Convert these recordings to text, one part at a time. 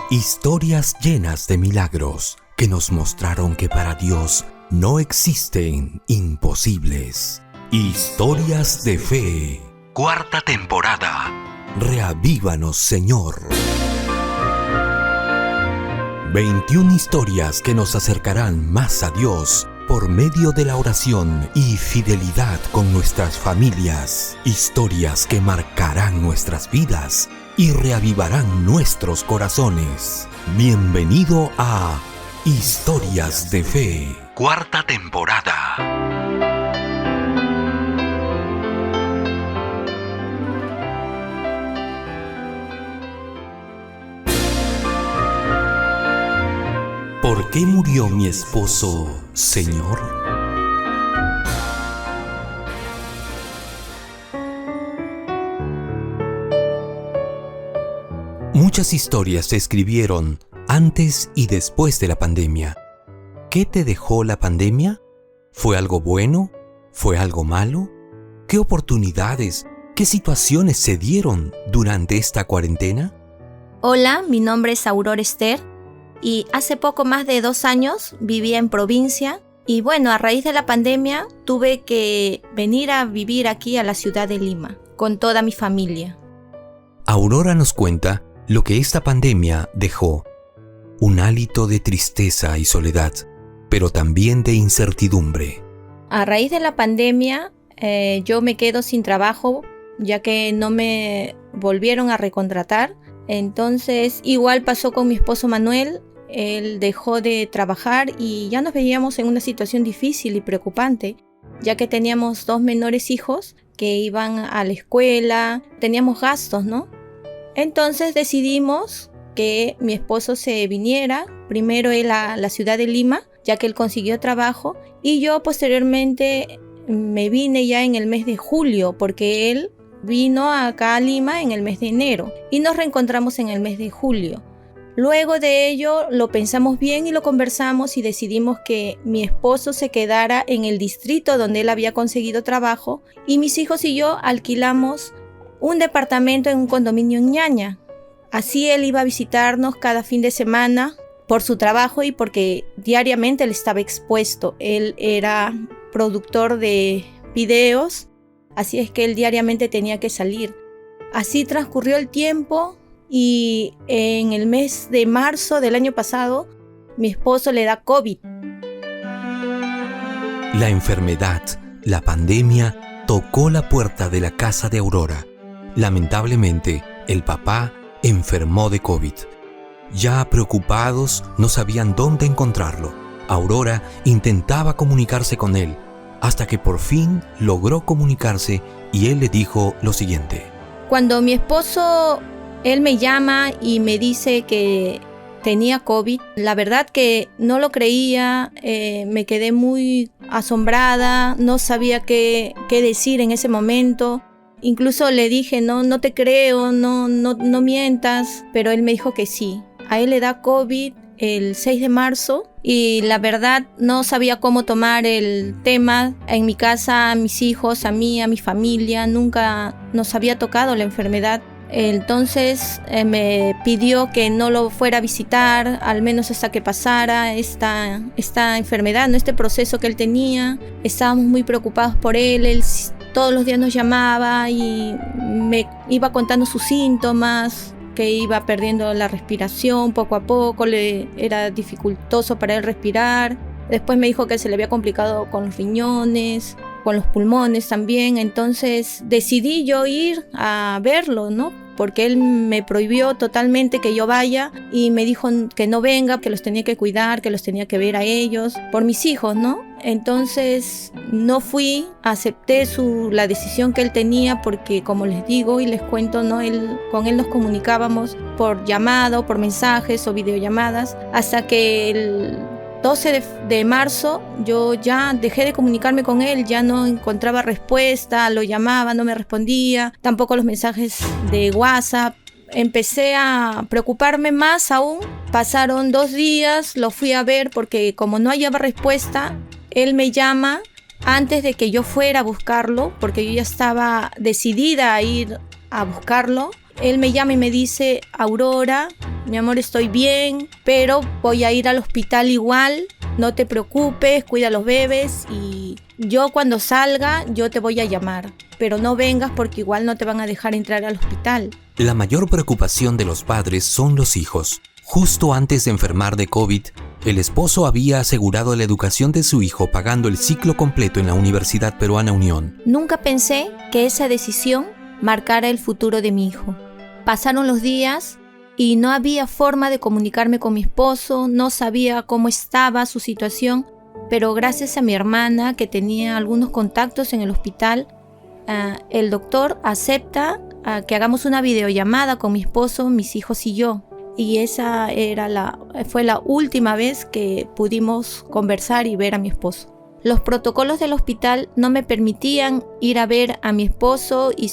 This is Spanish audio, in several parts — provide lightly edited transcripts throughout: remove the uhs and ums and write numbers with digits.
Historias llenas de milagros que nos mostraron que para Dios no existen imposibles. Historias de fe. Cuarta temporada. Reavívanos, Señor. 21 historias que nos acercarán más a Dios por medio de la oración y fidelidad con nuestras familias. Historias que marcarán nuestras vidas y reavivarán nuestros corazones. Bienvenido a Historias de Fe, cuarta temporada. ¿Por qué murió mi esposo, Señor? Muchas historias se escribieron antes y después de la pandemia. ¿Qué te dejó la pandemia? ¿Fue algo bueno? ¿Fue algo malo? ¿Qué oportunidades, qué situaciones se dieron durante esta cuarentena? Hola, mi nombre es Aurora Esther y hace poco más de 2 años vivía en provincia y a raíz de la pandemia tuve que venir a vivir aquí a la ciudad de Lima con toda mi familia. Aurora nos cuenta lo que esta pandemia dejó: un hálito de tristeza y soledad, pero también de incertidumbre. A raíz de la pandemia, yo me quedo sin trabajo, ya que no me volvieron a recontratar. Entonces, igual pasó con mi esposo Manuel. Él dejó de trabajar y ya nos veíamos en una situación difícil y preocupante, ya que teníamos 2 menores hijos que iban a la escuela, teníamos gastos, ¿no? Entonces decidimos que mi esposo se viniera, primero él a la ciudad de Lima, ya que él consiguió trabajo, y yo posteriormente me vine ya en el mes de julio, porque él vino acá a Lima en el mes de enero y nos reencontramos en el mes de julio. Luego de ello lo pensamos bien y lo conversamos y decidimos que mi esposo se quedara en el distrito donde él había conseguido trabajo y mis hijos y yo alquilamos un departamento en un condominio en Ñaña. Así él iba a visitarnos cada fin de semana por su trabajo y porque diariamente él estaba expuesto. Él era productor de videos, así es que él diariamente tenía que salir. Así transcurrió el tiempo y en el mes de marzo del año pasado, mi esposo le da COVID. La enfermedad, la pandemia, tocó la puerta de la casa de Aurora. Lamentablemente, el papá enfermó de COVID. Ya preocupados, no sabían dónde encontrarlo. Aurora intentaba comunicarse con él, hasta que por fin logró comunicarse y él le dijo lo siguiente. Cuando mi esposo, él me llama y me dice que tenía COVID, la verdad que no lo creía, me quedé muy asombrada, no sabía qué decir en ese momento. Incluso le dije, no te creo, no mientas, pero él me dijo que sí. A él le da COVID el 6 de marzo y la verdad no sabía cómo tomar el tema. En mi casa, a mis hijos, a mí, a mi familia, nunca nos había tocado la enfermedad. Entonces me pidió que no lo fuera a visitar, al menos hasta que pasara esta enfermedad, ¿no? Este proceso que él tenía. Estábamos muy preocupados por él todos los días nos llamaba y me iba contando sus síntomas, que iba perdiendo la respiración poco a poco, le era dificultoso para él respirar. Después me dijo que se le había complicado con los riñones, con los pulmones también. Entonces decidí yo ir a verlo, ¿no? Porque él me prohibió totalmente que yo vaya y me dijo que no venga, que los tenía que cuidar, que los tenía que ver a ellos, por mis hijos, ¿no? Entonces no fui, acepté la decisión que él tenía porque, como les digo y les cuento, ¿no? Con él nos comunicábamos por llamado, por mensajes o videollamadas, hasta que el 12 de marzo yo ya dejé de comunicarme con él, ya no encontraba respuesta, lo llamaba, no me respondía, tampoco los mensajes de WhatsApp. Empecé a preocuparme más aún. Pasaron 2 días, lo fui a ver porque como no hallaba respuesta, él me llama antes de que yo fuera a buscarlo, porque yo ya estaba decidida a ir a buscarlo. Él me llama y me dice: Aurora, mi amor, estoy bien, pero voy a ir al hospital igual, no te preocupes, cuida a los bebés y yo cuando salga yo te voy a llamar, pero no vengas porque igual no te van a dejar entrar al hospital. La mayor preocupación de los padres son los hijos. Justo antes de enfermar de COVID, el esposo había asegurado la educación de su hijo pagando el ciclo completo en la Universidad Peruana Unión. Nunca pensé que esa decisión marcara el futuro de mi hijo. Pasaron los días y no había forma de comunicarme con mi esposo, no sabía cómo estaba su situación, pero gracias a mi hermana que tenía algunos contactos en el hospital, el doctor acepta que hagamos una videollamada con mi esposo, mis hijos y yo. Y esa fue la última vez que pudimos conversar y ver a mi esposo. Los protocolos del hospital no me permitían ir a ver a mi esposo y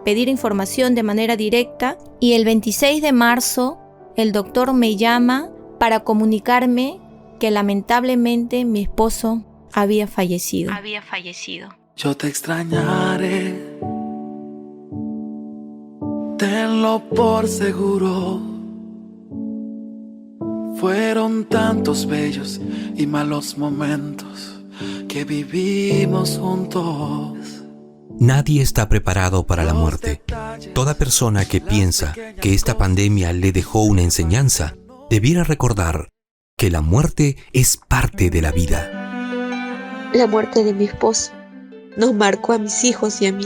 pedir información de manera directa. Y el 26 de marzo, el doctor me llama para comunicarme que lamentablemente mi esposo había fallecido. Yo te extrañaré, tenlo por seguro. Fueron tantos bellos y malos momentos que vivimos juntos. Nadie está preparado para la muerte. Toda persona que piensa que esta pandemia le dejó una enseñanza, debiera recordar que la muerte es parte de la vida. La muerte de mi esposo nos marcó a mis hijos y a mí.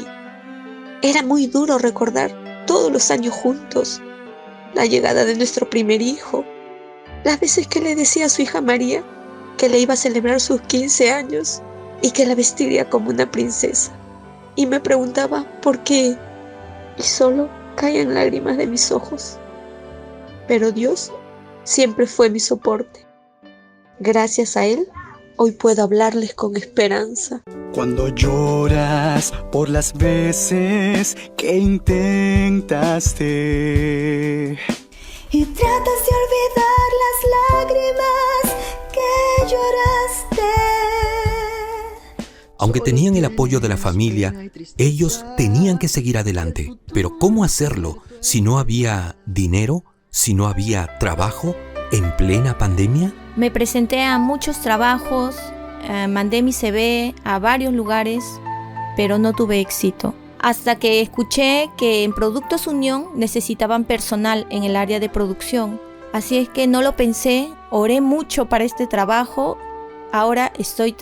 Era muy duro recordar todos los años juntos, la llegada de nuestro primer hijo, las veces que le decía a su hija María que le iba a celebrar sus 15 años y que la vestiría como una princesa. Y me preguntaba por qué, y solo caían lágrimas de mis ojos. Pero Dios siempre fue mi soporte. Gracias a Él, hoy puedo hablarles con esperanza. Cuando lloras por las veces que intentaste y tratas de olvidar las lágrimas que lloraste. Aunque tenían el apoyo de la familia, ellos tenían que seguir adelante. Pero ¿cómo hacerlo si no había dinero, si no había trabajo en plena pandemia? Me presenté a muchos trabajos, mandé mi CV a varios lugares, pero no tuve éxito. Hasta que escuché que en Productos Unión necesitaban personal en el área de producción. Así es que no lo pensé, oré mucho para este trabajo. Ahora estoy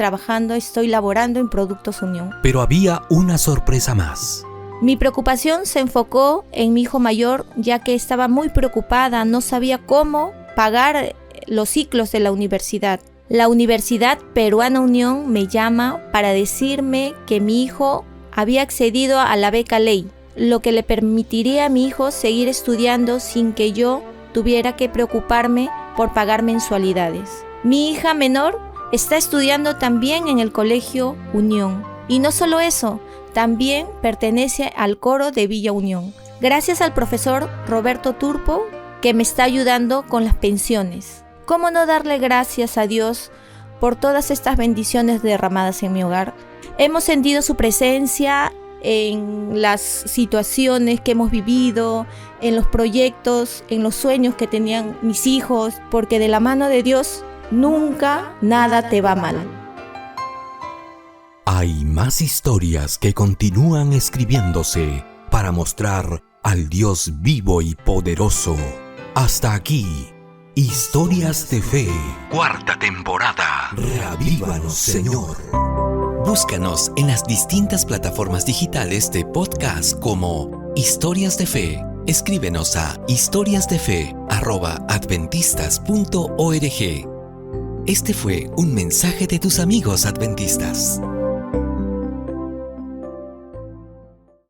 laborando en Productos Unión. Pero había una sorpresa más. Mi preocupación se enfocó en mi hijo mayor, ya que estaba muy preocupada, no sabía cómo pagar los ciclos de la universidad. La Universidad Peruana Unión me llama para decirme que mi hijo había accedido a la beca ley, lo que le permitiría a mi hijo seguir estudiando sin que yo tuviera que preocuparme por pagar mensualidades. Mi hija menor está estudiando también en el Colegio Unión. Y no solo eso, también pertenece al coro de Villa Unión. Gracias al profesor Roberto Turpo, que me está ayudando con las pensiones. ¿Cómo no darle gracias a Dios por todas estas bendiciones derramadas en mi hogar? Hemos sentido su presencia en las situaciones que hemos vivido, en los proyectos, en los sueños que tenían mis hijos, porque de la mano de Dios nunca nada te va mal. Hay más historias que continúan escribiéndose para mostrar al Dios vivo y poderoso. Hasta aquí, Historias de Fe, 4ª temporada. Reavívanos, Señor. Búscanos en las distintas plataformas digitales de podcast como Historias de Fe. Escríbenos a historiasdefe@adventistas.org. Este fue un mensaje de tus amigos adventistas.